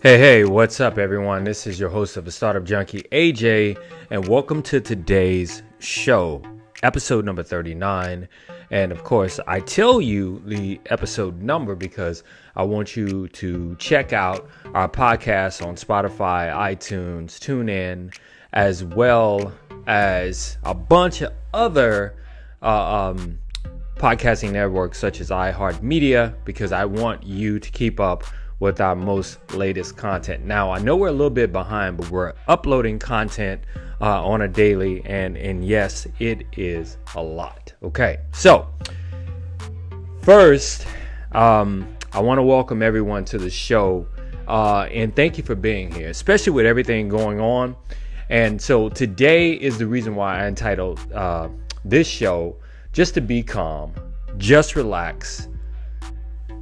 Hey, what's up, everyone? This is your host of the StartUp Junkie, AJ, and welcome to today's show, episode number 39. And of course, I tell you the episode number because I want you to check out our podcast on Spotify, iTunes, TuneIn, as well as a bunch of other podcasting networks such as iHeart Media, because I want you to keep up with our most latest content. Now, I know we're a little bit behind, but we're uploading content on a daily, and yes, it is a lot. Okay, so first, I want to welcome everyone to the show, and thank you for being here, especially with everything going on. And so today is the reason why I entitled this show Just to Be Calm, Just Relax,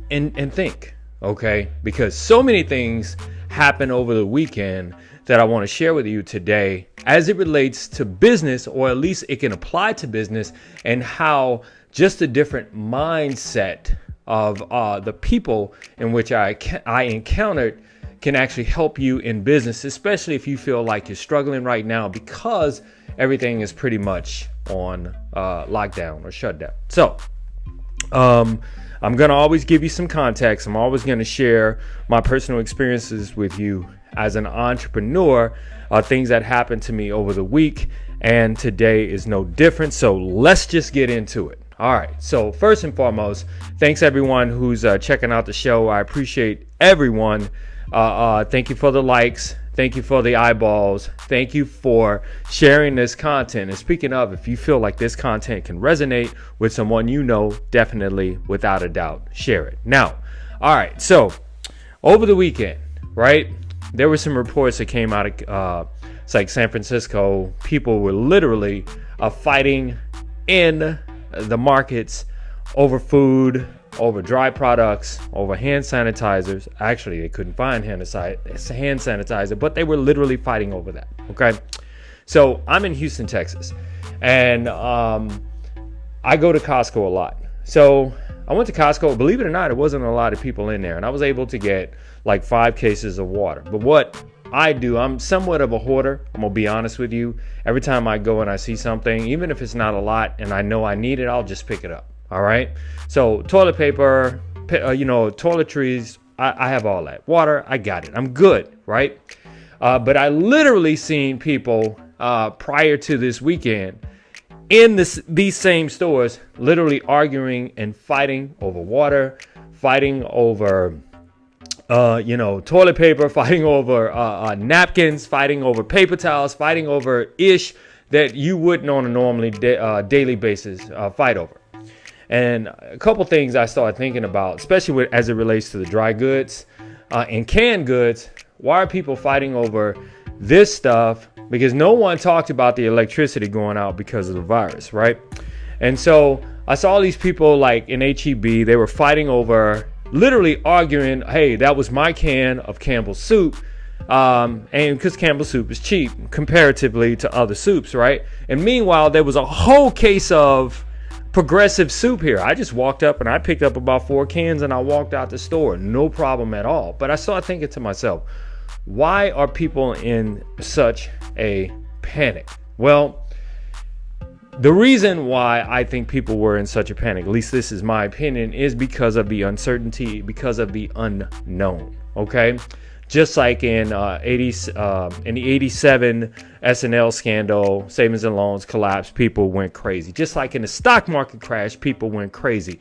and Think. Okay, because so many things happen over the weekend that I want to share with you today as it relates to business, or at least it can apply to business, and how just a different mindset of the people in which I encountered can actually help you in business, especially if you feel like you're struggling right now because everything is pretty much on lockdown or shutdown. So, I'm going to always give you some context. I'm always going to share my personal experiences with you as an entrepreneur, things that happened to me over the week, and today is no different. So let's just get into it. All right. So first and foremost, thanks everyone who's checking out the show. I appreciate everyone. Thank you for the likes. Thank you for the eyeballs. Thank you for sharing this content. And speaking of, if you feel like this content can resonate with someone you know, definitely, without a doubt, share it. Now, all right. So over the weekend, right, there were some reports that came out of it's like San Francisco. People were literally fighting in the markets over food, over dry products, over hand sanitizers. Actually, they couldn't find hand sanitizer, but they were literally fighting over that. Okay. So I'm in Houston, Texas, and I go to Costco a lot. So I went to Costco. Believe it or not, there wasn't a lot of people in there, and I was able to get like 5 cases of water. But what I do, I'm somewhat of a hoarder. I'm gonna be honest with you. Every time I go and I see something, even if it's not a lot and I know I need it, I'll just pick it up. All right. So toilet paper, toiletries, I have all that. Water, I got it. I'm good. Right. But I literally seen people prior to this weekend in these same stores literally arguing and fighting over water, fighting over toilet paper, fighting over napkins, fighting over paper towels, fighting over ish that you wouldn't on a normally daily basis fight over. And a couple things I started thinking about, especially as it relates to the dry goods and canned goods. Why are people fighting over this stuff? Because no one talked about the electricity going out because of the virus, right? And so I saw these people like in HEB, they were fighting over, literally arguing, hey, that was my can of Campbell's soup. And because Campbell's soup is cheap comparatively to other soups, right? And meanwhile, there was a whole case of Progressive soup here. I just walked up and I picked up about 4 cans and I walked out the store. No problem at all. But I started thinking to myself, why are people in such a panic? Well, the reason why I think people were in such a panic, at least this is my opinion, is because of the uncertainty, because of the unknown. Okay. Just like in the 87 SNL scandal, savings and loans collapsed, people went crazy. Just like in the stock market crash, people went crazy.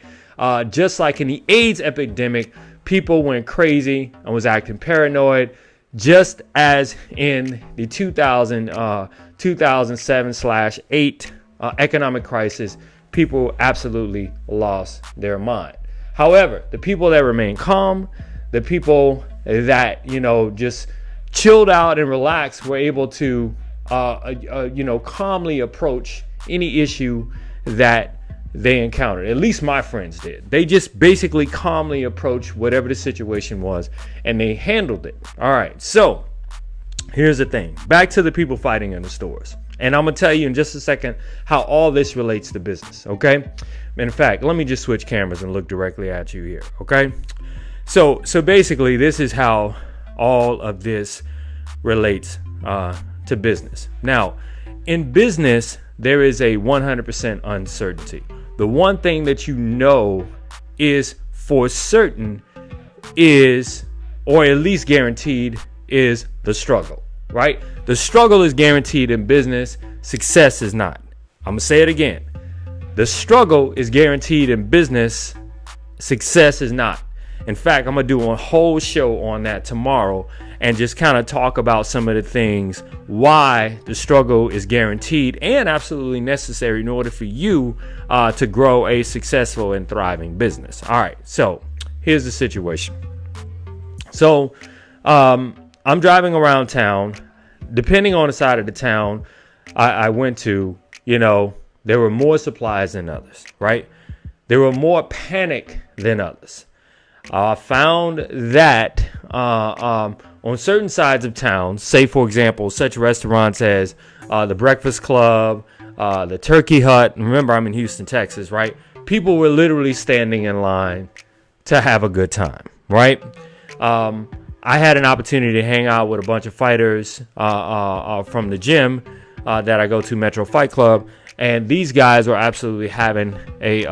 Just like in the AIDS epidemic, people went crazy and was acting paranoid. Just as in the 2007/8 economic crisis, people absolutely lost their mind. However, the people that remain calm, the people that, just chilled out and relaxed were able to, calmly approach any issue that they encountered. At least my friends did. They just basically calmly approached whatever the situation was and they handled it. All right. So here's the thing. Back to the people fighting in the stores. And I'm going to tell you in just a second how all this relates to business. Okay. In fact, let me just switch cameras and look directly at you here. Okay. So basically, this is how all of this relates to business. Now, in business, there is a 100% uncertainty. The one thing that you know is for certain is, or at least guaranteed, is the struggle, right? The struggle is guaranteed in business. Success is not. I'm gonna say it again. The struggle is guaranteed in business. Success is not. In fact, I'm gonna do a whole show on that tomorrow and just kind of talk about some of the things why the struggle is guaranteed and absolutely necessary in order for you to grow a successful and thriving business. All right, so here's the situation. So I'm driving around town. Depending on the side of the town I went to, there were more supplies than others, right? There were more panic than others. I found that on certain sides of town, say, for example, such restaurants as the Breakfast Club, the Turkey Hut. Remember, I'm in Houston, Texas, right? People were literally standing in line to have a good time, right? I had an opportunity to hang out with a bunch of fighters from the gym that I go to, Metro Fight Club. And these guys were absolutely having a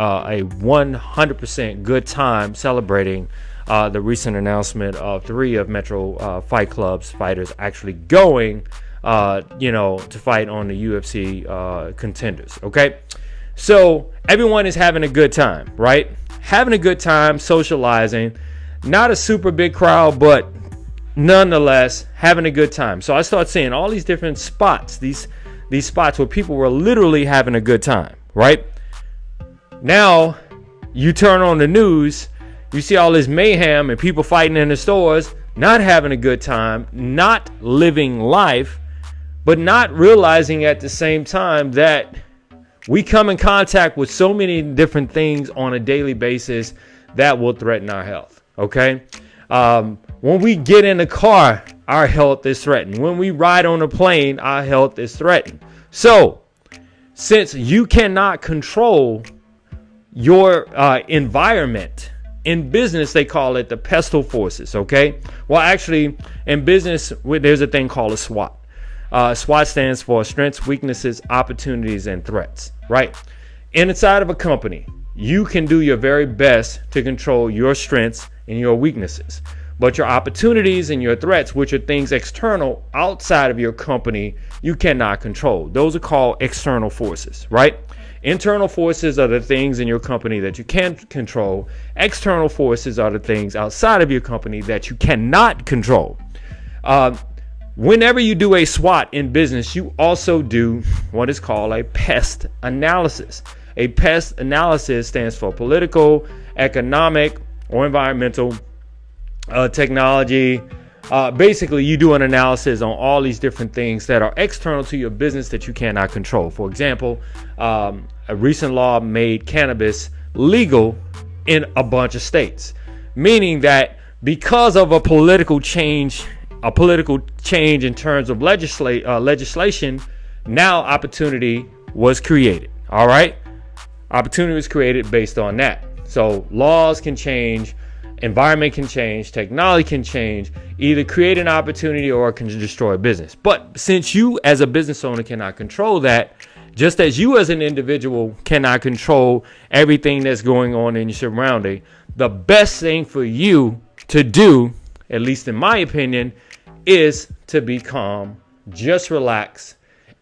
100% good time celebrating the recent announcement of 3 of Metro Fight Club's fighters actually going, to fight on the UFC contenders. Okay, so everyone is having a good time, right? Having a good time, socializing. Not a super big crowd, but nonetheless having a good time. So I start seeing all these different spots, these spots where people were literally having a good time, right? Now, you turn on the news, you see all this mayhem and people fighting in the stores, not having a good time, not living life, but not realizing at the same time that we come in contact with so many different things on a daily basis that will threaten our health, okay? When we get in the car, our health is threatened. When we ride on a plane, our health is threatened. So, since you cannot control your environment, in business, they call it the pestle forces, okay? Well, actually, in business, there's a thing called a SWOT. SWOT stands for strengths, weaknesses, opportunities, and threats, right? Inside of a company, you can do your very best to control your strengths and your weaknesses. But your opportunities and your threats, which are things external outside of your company, you cannot control. Those are called external forces, right? Internal forces are the things in your company that you can control. External forces are the things outside of your company that you cannot control. Whenever you do a SWOT in business, you also do what is called a PEST analysis. A PEST analysis stands for political, economic, or environmental, technology. Basically, you do an analysis on all these different things that are external to your business that you cannot control. For example, a recent law made cannabis legal in a bunch of states, meaning that because of a political change in terms of legislation, now opportunity was created. All right, opportunity was created based on that. So laws can change. Environment can change, technology can change, either create an opportunity or can destroy a business. But since you as a business owner cannot control that, just as you as an individual cannot control everything that's going on in your surrounding, the best thing for you to do, at least in my opinion, is to be calm, just relax,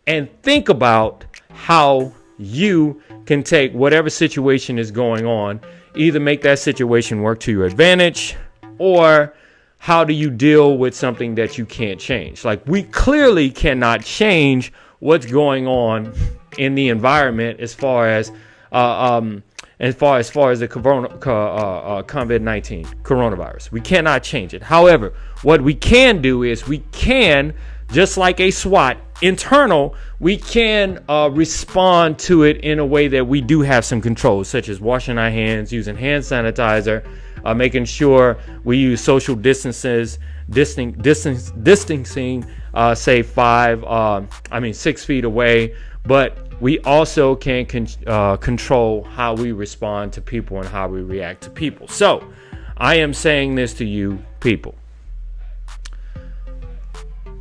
and think about how you can take whatever situation is going on, either make that situation work to your advantage, or how do you deal with something that you can't change? Like, we clearly cannot change what's going on in the environment as far as the COVID-19 coronavirus. We cannot change it. However, what we can do is we can, just like a SWOT internal, we can respond to it in a way that we do have some control, such as washing our hands, using hand sanitizer, making sure we use social distancing, say 6 feet away. But we also can control how we respond to people and how we react to people. So I am saying this to you people.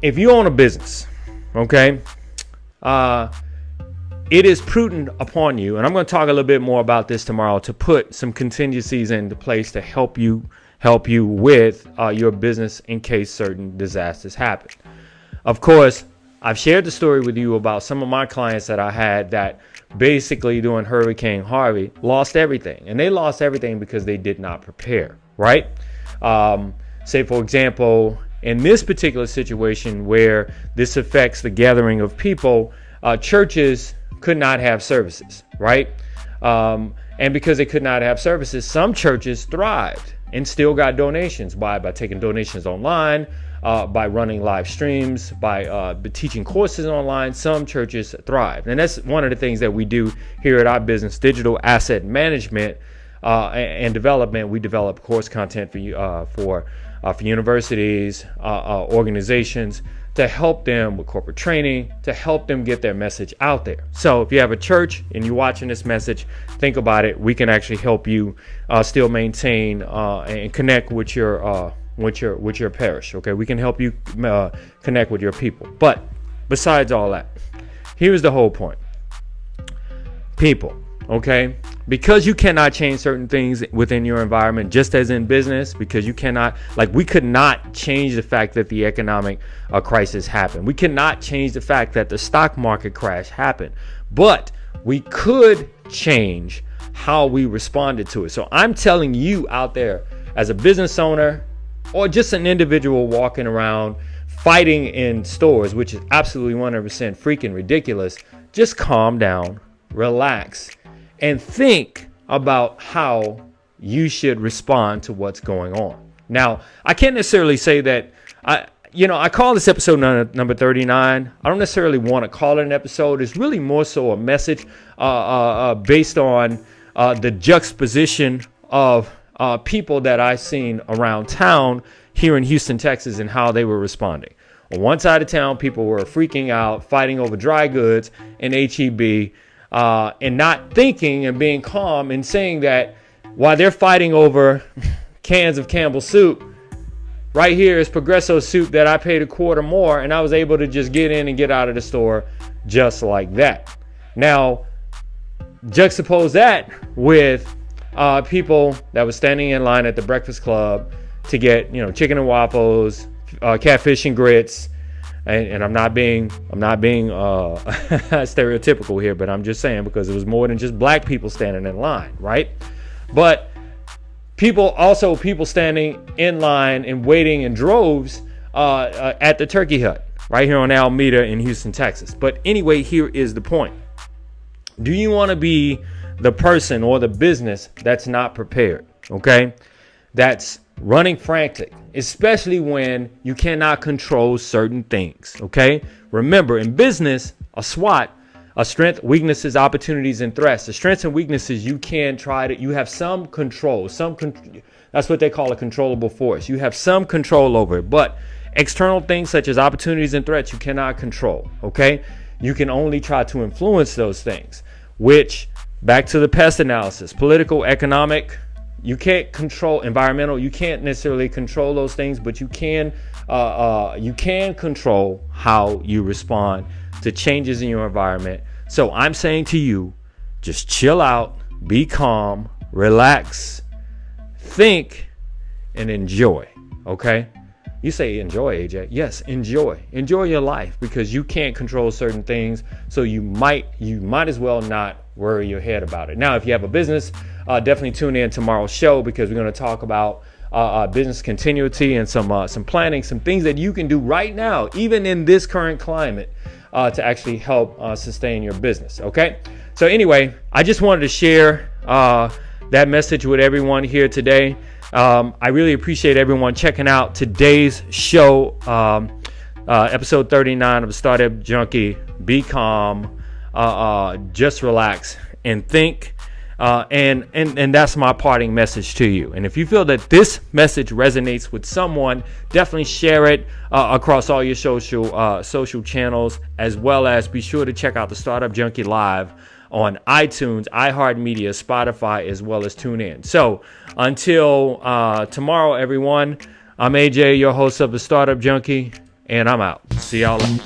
if you own a business, okay, it is prudent upon you, and I'm going to talk a little bit more about this tomorrow, to put some contingencies into place to help you with your business in case certain disasters happen. Of course, I've shared the story with you about some of my clients that I had that basically during Hurricane Harvey lost everything, and they lost everything because they did not prepare, right? Say, for example, in this particular situation where this affects the gathering of people, churches could not have services, right? And because they could not have services, some churches thrived and still got donations by taking donations online, by running live streams, by teaching courses online. Some churches thrived. And that's one of the things that we do here at our business, Digital Asset Management and Development. We develop course content for universities, organizations, to help them with corporate training, to help them get their message out there. So if you have a church and you're watching this message, think about it. We can actually help you still maintain and connect with your parish. Okay, we can help you connect with your people. But besides all that, here's the whole point. People, okay? Because you cannot change certain things within your environment, just as in business, because you cannot, we could not change the fact that the economic crisis happened. We cannot change the fact that the stock market crash happened, but we could change how we responded to it. So I'm telling you out there, as a business owner or just an individual walking around fighting in stores, which is absolutely 100% freaking ridiculous, just calm down, relax, and think about how you should respond to what's going on. Now, I can't necessarily say that I call this episode number 39. I don't necessarily want to call it an episode. It's really more so a message based on the juxtaposition of people that I've seen around town here in Houston, Texas, and how they were responding. On one side of town, people were freaking out, fighting over dry goods and HEB, and not thinking and being calm and saying that while they're fighting over cans of Campbell's soup, right here is Progresso soup that I paid $0.25 more, and I was able to just get in and get out of the store just like that. Now, juxtapose that with people that were standing in line at the Breakfast Club to get, chicken and waffles, catfish and grits. And I'm not being stereotypical here, but I'm just saying, because it was more than just black people standing in line, right? But people standing in line and waiting in droves at the Turkey Hut right here on Alameda in Houston, Texas. But anyway, here is the point. Do you want to be the person or the business that's not prepared, okay? That's running frantic, especially when you cannot control certain things, okay? Remember, in business, a SWOT, a strength, weaknesses, opportunities, and threats. The strengths and weaknesses, you have some control, that's what they call a controllable force. You have some control over it, but external things such as opportunities and threats, you cannot control, okay? You can only try to influence those things, which, back to the Pest analysis, political, economic, you can't control environmental. You can't necessarily control those things, but you can control how you respond to changes in your environment. So I'm saying to you, just chill out, be calm, relax, think, and enjoy. Okay? You say enjoy, AJ. Yes, enjoy. Enjoy your life, because you can't control certain things. So you might as well not worry your head about it. Now, if you have a business, definitely tune in tomorrow's show, because we're going to talk about business continuity and some planning, some things that you can do right now, even in this current climate, to actually help sustain your business. Okay. So anyway, I just wanted to share that message with everyone here today. I really appreciate everyone checking out today's show, episode 39 of Startup Junkie. Be calm, just relax and think. And that's my parting message to you. And if you feel that this message resonates with someone, definitely share it across all your social channels, as well as be sure to check out the Startup Junkie Live on iTunes, iHeart Media, Spotify, as well as TuneIn. So until tomorrow, everyone, I'm AJ, your host of the Startup Junkie. and I'm out. See y'all later.